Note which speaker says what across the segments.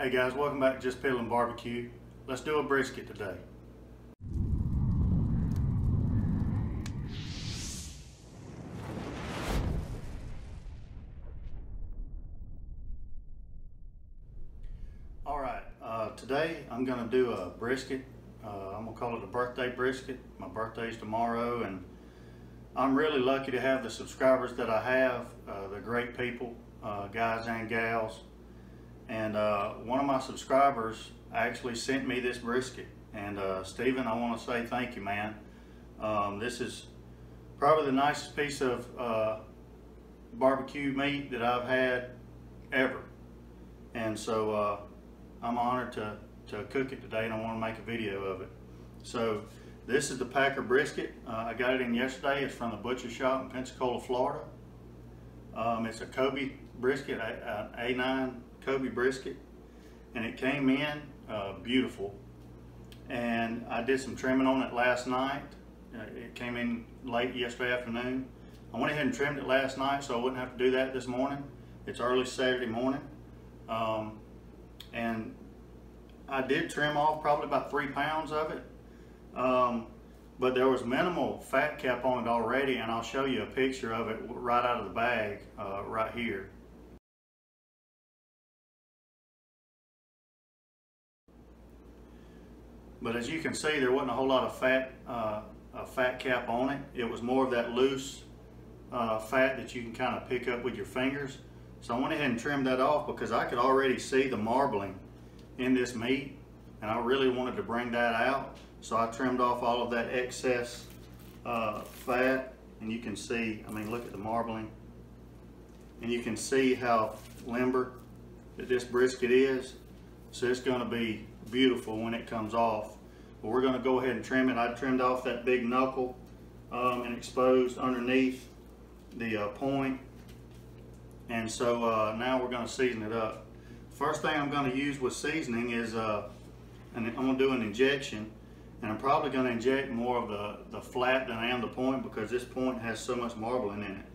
Speaker 1: Hey guys, welcome back to Just Peeling Barbecue. Let's do a brisket today. Alright, today I'm going to do a brisket. I'm going to call it a birthday brisket. My birthday's tomorrow, and I'm really lucky to have the subscribers that I have. They're great people, guys and gals. And one of my subscribers actually sent me this brisket. And Steven, I want to say thank you, man. This is probably the nicest piece of barbecue meat that I've had ever. And so I'm honored to cook it today, and I want to make a video of it. So this is the Packer brisket. I got it in yesterday. It's from the butcher shop in Pensacola, Florida. It's a Kobe brisket, an A9 Kobe brisket, and it came in beautiful. And I did some trimming on it last night. It came in late yesterday afternoon. I went ahead and trimmed it last night so I wouldn't have to do that this morning. It's early Saturday morning. And I did trim off probably about 3 pounds of it. But there was minimal fat cap on it already, and I'll show you a picture of it right out of the bag right here. But as you can see, there wasn't a whole lot of fat cap on it. It was more of that loose fat that you can kind of pick up with your fingers. So I went ahead and trimmed that off because I could already see the marbling in this meat, and I really wanted to bring that out. So I trimmed off all of that excess fat, and you can see, I mean, look at the marbling. And you can see how limber that this brisket is. So it's gonna be beautiful when it comes off. But we're gonna go ahead and trim it. I trimmed off that big knuckle and exposed underneath the point. And so now we're gonna season it up. First thing I'm gonna use with seasoning is, and I'm gonna do an injection. And I'm probably gonna inject more of the flat than I am the point, because this point has so much marbling in it.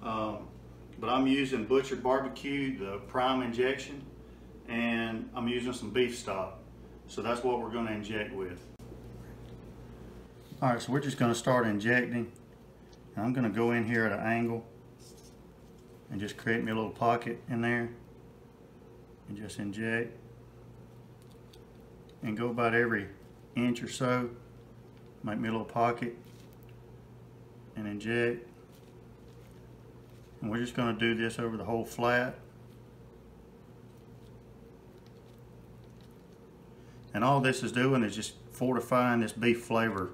Speaker 1: But I'm using Butcher Barbecue, the prime injection, and I'm using some beef stock. So that's what we're gonna inject with. All right, so we're just gonna start injecting. And I'm gonna go in here at an angle and just create me a little pocket in there and just inject. And go about every inch or so, make me a little pocket and inject. And we're just gonna do this over the whole flat. And all this is doing is just fortifying this beef flavor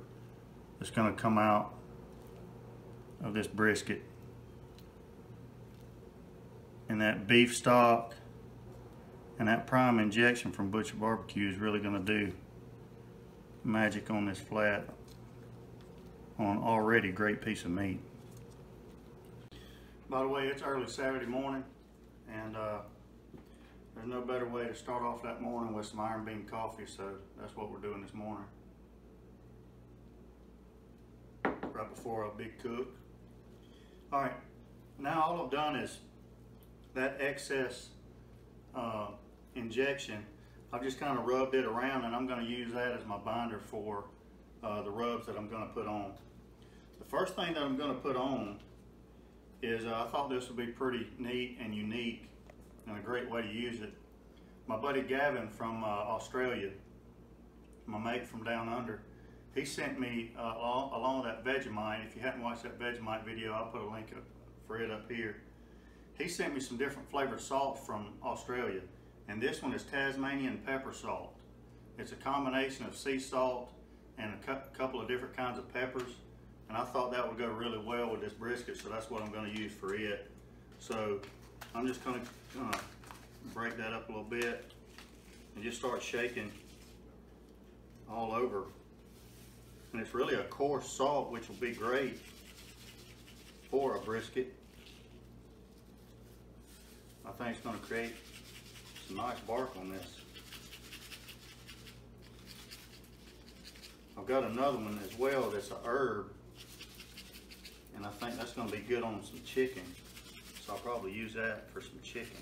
Speaker 1: that's gonna come out of this brisket. And that beef stock and that prime injection from Butcher Barbecue is really gonna do magic on this flat on an already great piece of meat. By the way, it's early Saturday morning, and there's no better way to start off that morning with some iron bean coffee, so that's what we're doing this morning. Right before a big cook. All right, now all I've done is that excess injection, I've just kind of rubbed it around, and I'm going to use that as my binder for the rubs that I'm going to put on. The first thing that I'm going to put on is, I thought this would be pretty neat and unique and a great way to use it. My buddy Gavin from Australia, my mate from down under, he sent me along with that Vegemite. If you haven't watched that Vegemite video, I'll put a link for it up here. He sent me some different flavored salt from Australia. And this one is Tasmanian pepper salt. It's a combination of sea salt and a couple of different kinds of peppers. And I thought that would go really well with this brisket, so that's what I'm going to use for it. So I'm just going to break that up a little bit and just start shaking all over. And it's really a coarse salt, which will be great for a brisket. I think it's going to create some nice bark on this. I've got another one as well that's a herb, and I think that's going to be good on some chicken, so I'll probably use that for some chicken.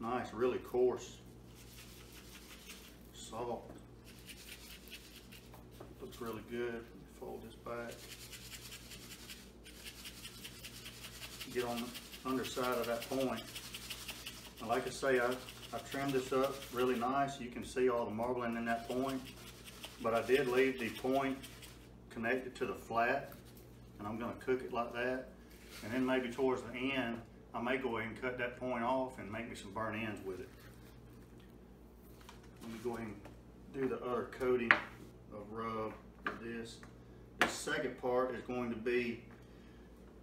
Speaker 1: Nice, really coarse salt. Looks really good. Fold this back. Get on the underside of that point. And like I say, I trimmed this up really nice. You can see all the marbling in that point. But I did leave the point connected to the flat. And I'm going to cook it like that. And then maybe towards the end, I may go ahead and cut that point off and make me some burnt ends with it. Let me go ahead and do the other coating of rub with this. The second part is going to be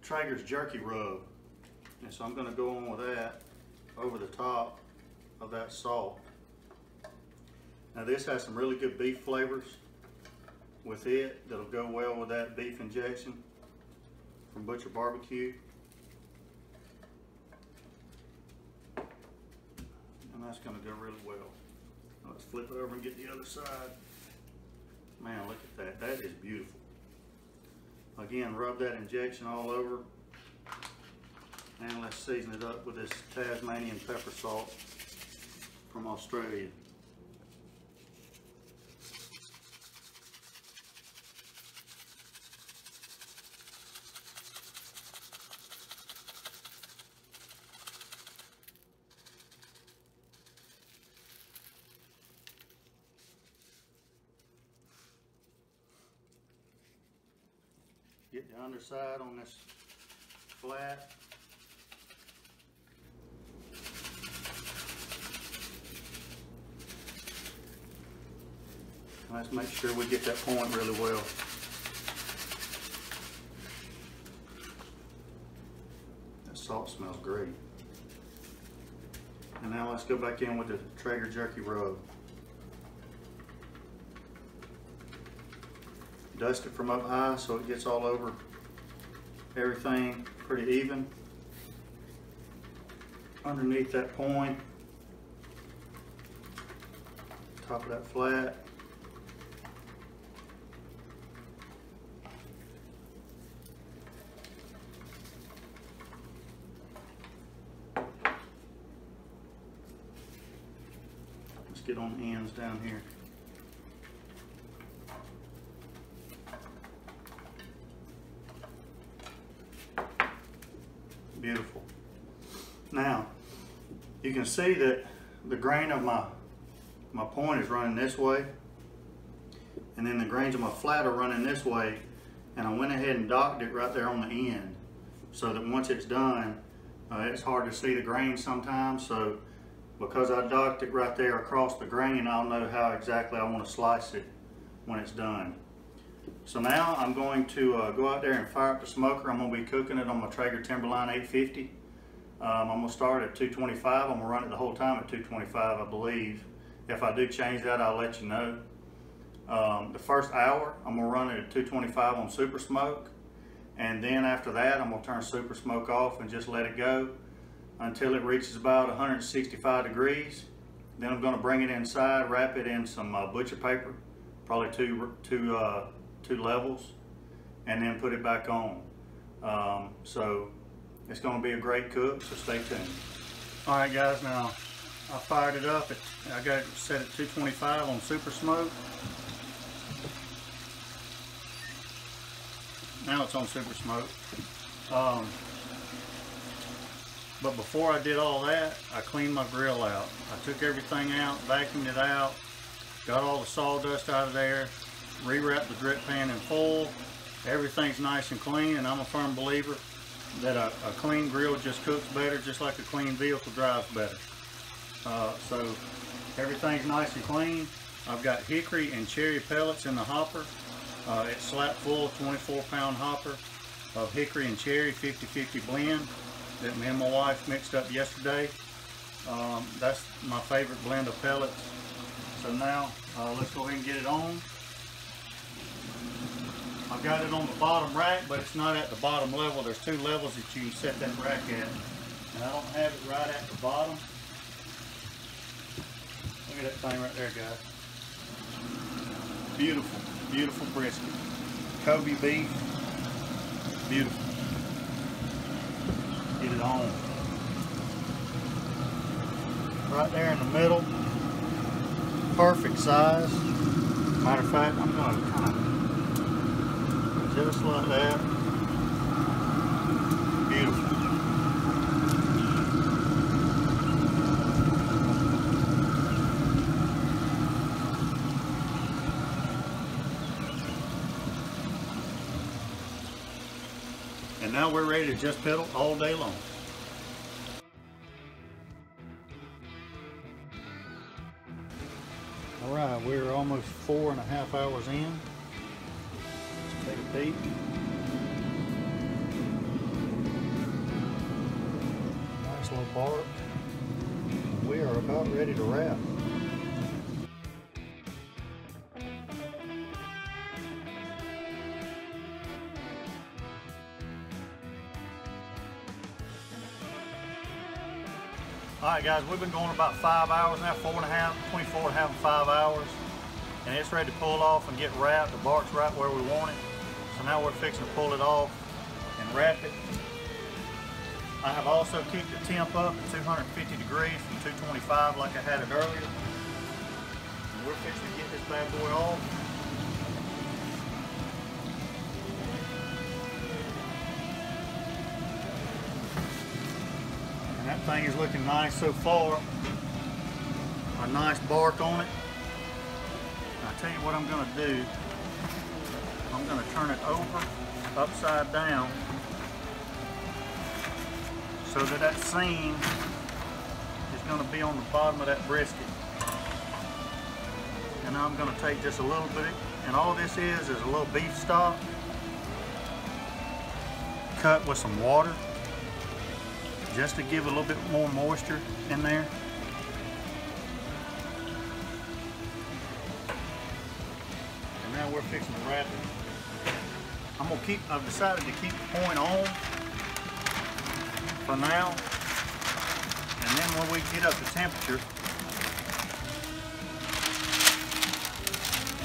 Speaker 1: Traeger's jerky rub. And so I'm going to go on with that over the top of that salt. Now this has some really good beef flavors with it that'll go well with that beef injection from Butcher Barbecue. And that's going to go really well. Now let's flip it over and get the other side. Man, look at that. That is beautiful. Again, rub that injection all over. And let's season it up with this Tasmanian pepper salt from Australia. Get the underside on this flat. Let's make sure we get that point really well. That salt smells great. And now let's go back in with the Traeger jerky rub. Dust it from up high so it gets all over everything pretty even. Underneath that point, top of that flat. Let's get on the ends down here. Beautiful. Now, you can see that the grain of my point is running this way, and then the grains of my flat are running this way, and I went ahead and docked it right there on the end, so that once it's done, it's hard to see the grain sometimes, so because I docked it right there across the grain, I'll know how exactly I want to slice it when it's done. So now I'm going to go out there and fire up the smoker. I'm going to be cooking it on my Traeger Timberline 850. I'm going to start at 225. I'm going to run it the whole time at 225, I believe. If I do change that, I'll let you know. The first hour, I'm going to run it at 225 on Super Smoke. And then after that, I'm going to turn Super Smoke off and just let it go until it reaches about 165 degrees. Then I'm going to bring it inside, wrap it in some butcher paper, probably two levels, and then put it back on. So it's going to be a great cook, so stay tuned. All right guys, now I fired it up. I got it set at 225 on Super Smoke. Now it's on Super Smoke. But before I did all that, I cleaned my grill out. I took everything out, vacuumed it out, got all the sawdust out of there, rewrapped the drip pan in foil. Everything's nice and clean, and I'm a firm believer that a clean grill just cooks better, just like a clean vehicle drives better. So everything's nice and clean. I've got hickory and cherry pellets in the hopper. It's slap full, 24-pound hopper of hickory and cherry 50-50 blend that me and my wife mixed up yesterday. That's my favorite blend of pellets. So now let's go ahead and get it on. I've got it on the bottom rack, but it's not at the bottom level. There's two levels that you can set that rack at. And I don't have it right at the bottom. Look at that thing right there, guys. Beautiful, beautiful brisket. Kobe beef, beautiful. Get it on. right there in the middle. Perfect size. Matter of fact, I'm going to kind of just like that. Beautiful. And now we're ready to just pedal all day long. All right, we're almost 4.5 hours in. Let's take a peek. Nice little bark. We are about ready to wrap. Alright guys, we've been going about 5 hours now, 4.5, between 4.5 and 5 hours. And it's ready to pull off and get wrapped. The bark's right where we want it. So now we're fixing to pull it off and wrap it. I have also kept the temp up at 250 degrees from 225 like I had it earlier. And we're fixing to get this bad boy off. And that thing is looking nice so far. A nice bark on it. And I'll tell you what I'm going to do. I'm going to turn it over, upside down, so that that seam is going to be on the bottom of that brisket. And now I'm going to take just a little bit, and all this is a little beef stock cut with some water, just to give a little bit more moisture in there. And now we're fixing to wrap it. I've decided to keep the point on for now. And then when we get up to temperature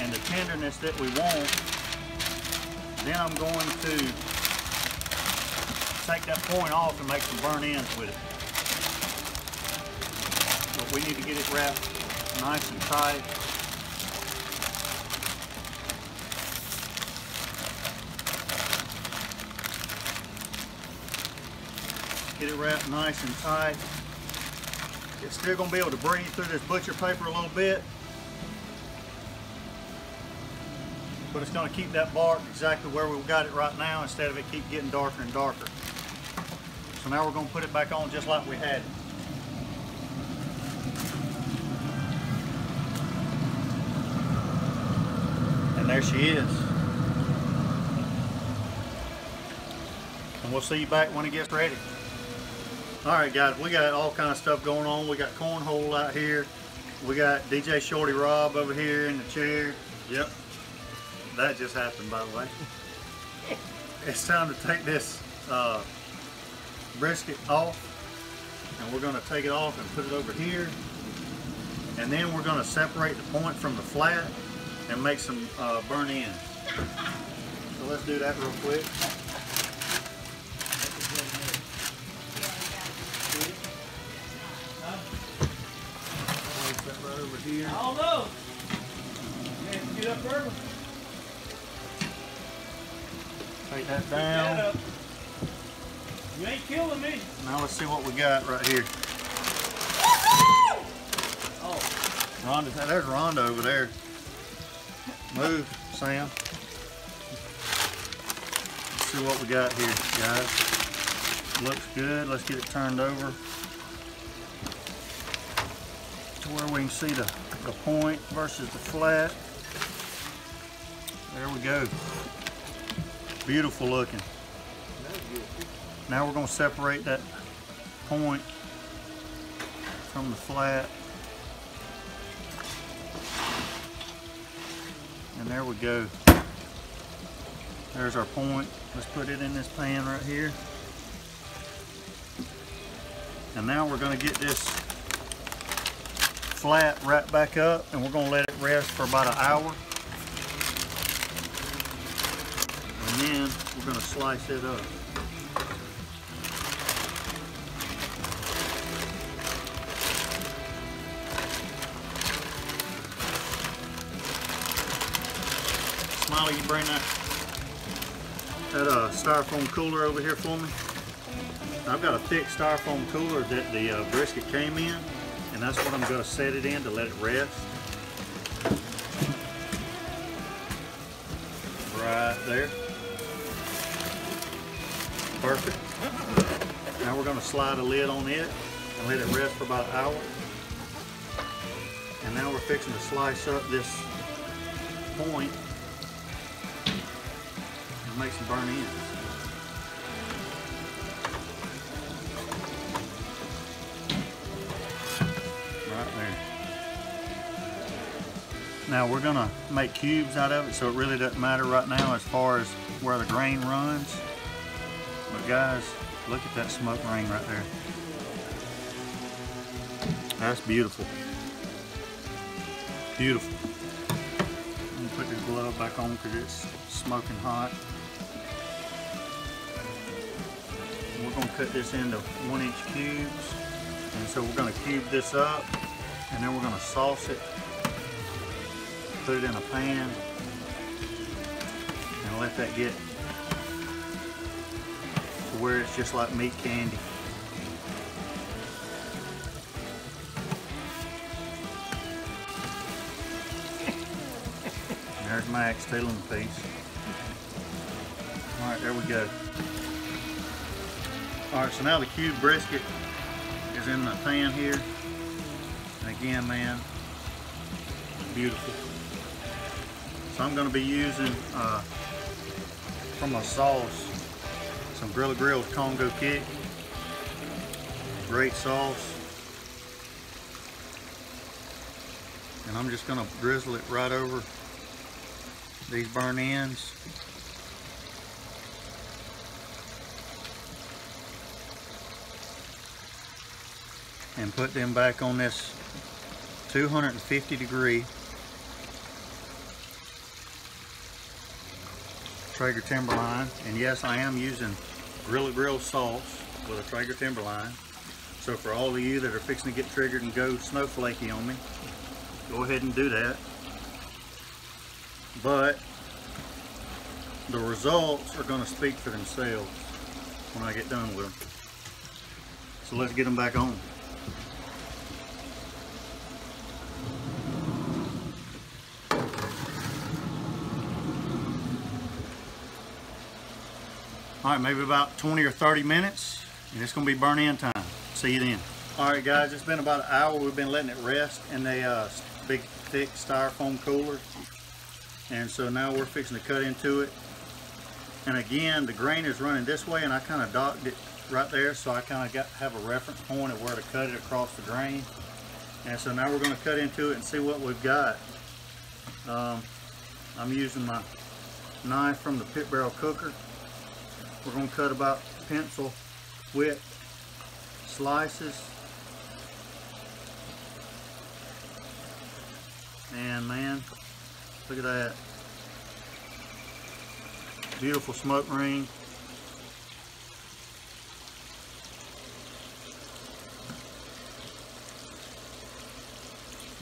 Speaker 1: and the tenderness that we want, then I'm going to take that point off and make some burn ends with it. But we need to get it wrapped nice and tight. Get it wrapped nice and tight. It's still going to be able to breathe through this butcher paper a little bit, but it's going to keep that bark exactly where we've got it right now instead of it keep getting darker and darker. So now we're going to put it back on just like we had it. And there she is. And we'll see you back when it gets ready. Alright guys, we got all kind of stuff going on. We got cornhole out here. We got DJ Shorty Rob over here in the chair. Yep. That just happened, by the way. It's time to take this brisket off. And we're going to take it off and put it over here. And then we're going to separate the point from the flat and make some burn ends. So let's do that real quick. Right over here. I don't know. You have to get up further. Take that down. You ain't killing me. Now let's see what we got right here. Oh, Rhonda, there's Rhonda over there. Move, Sam. Let's see what we got here, guys. Looks good. Let's get it turned over to where we can see the point versus the flat. There we go. Beautiful looking. Now we're going to separate that point from the flat. And there we go. There's our point. Let's put it in this pan right here. And now we're going to get this flat right back up, and we're going to let it rest for about an hour. And then we're going to slice it up. Molly, you bring that styrofoam cooler over here for me. I've got a thick styrofoam cooler that the brisket came in, and that's what I'm going to set it in to let it rest. Right there. Perfect. Now we're going to slide a lid on it and let it rest for about an hour. And now we're fixing to slice up this point and make some burn ends. Right there. Now we're going to make cubes out of it, so it really doesn't matter right now as far as where the grain runs. But guys, look at that smoke ring right there. That's beautiful. Beautiful. Let me put this glove back on because it's smoking hot. And we're going to cut this into 1-inch cubes. And so we're going to cube this up, and then we're going to sauce it, put it in a pan, and let that get to where it's just like meat candy. There's Max stealing the piece. Alright, there we go. Alright, so now the cube brisket is in the pan here. And again, man, beautiful. So I'm going to be using, from my sauce, some Grilla Grills Congo Kick. Great sauce. And I'm just going to drizzle it right over these burn ends. And put them back on this 250-degree Traeger Timberline. And yes, I am using Grilla Grills sauce with a Traeger Timberline. So for all of you that are fixing to get triggered and go snowflakey on me, go ahead and do that. But the results are going to speak for themselves when I get done with them. So let's get them back on. Alright, maybe about 20 or 30 minutes, and it's going to be burn in time. See you then. Alright guys, it's been about an hour. We've been letting it rest in a big thick styrofoam cooler. And so now we're fixing to cut into it. And again, the grain is running this way, and I kind of docked it right there, so I kind of have a reference point of where to cut it across the grain. And so now we're going to cut into it and see what we've got. I'm using my knife from the pit barrel cooker. We're going to cut about pencil width slices. And man, look at that. Beautiful smoke ring.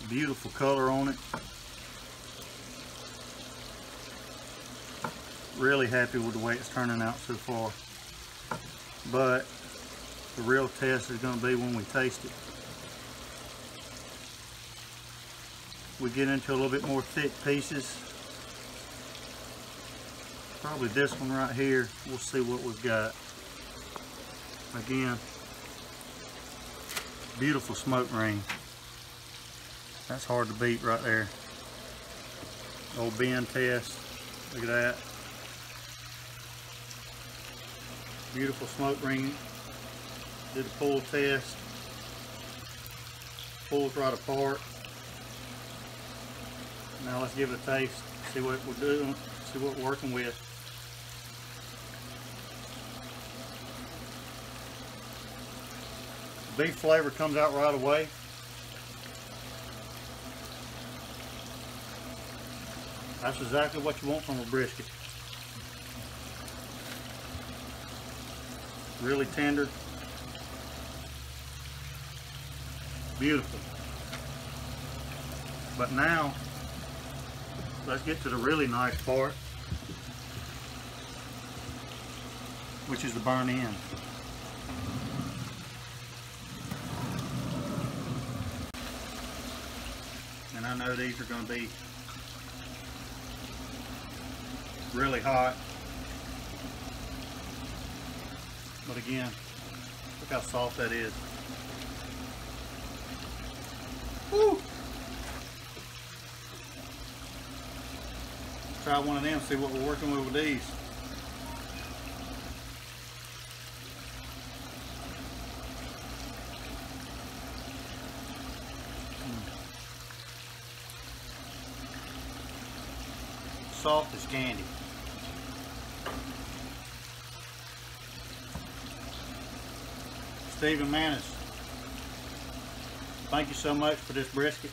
Speaker 1: Beautiful color on it. Really happy with the way it's turning out so far. But the real test is going to be when we taste it. We get into a little bit more thick pieces. Probably this one right here. We'll see what we've got. Again, beautiful smoke ring. That's hard to beat right there. Old bend test. Look at that. Beautiful smoke ring. Did a pull test. Pulls right apart. Now let's give it a taste. See what we're doing. See what we're working with. Beef flavor comes out right away. That's exactly what you want from a brisket. Really tender. Beautiful. But now, let's get to the really nice part. which is the burn end. And I know these are going to be really hot. But again, look how soft that is. Woo! Try one of them, see what we're working with these. Soft as candy. Stephen Maness, thank you so much for this brisket.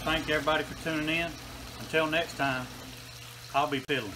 Speaker 1: Thank everybody for tuning in. Until next time, I'll be fiddling.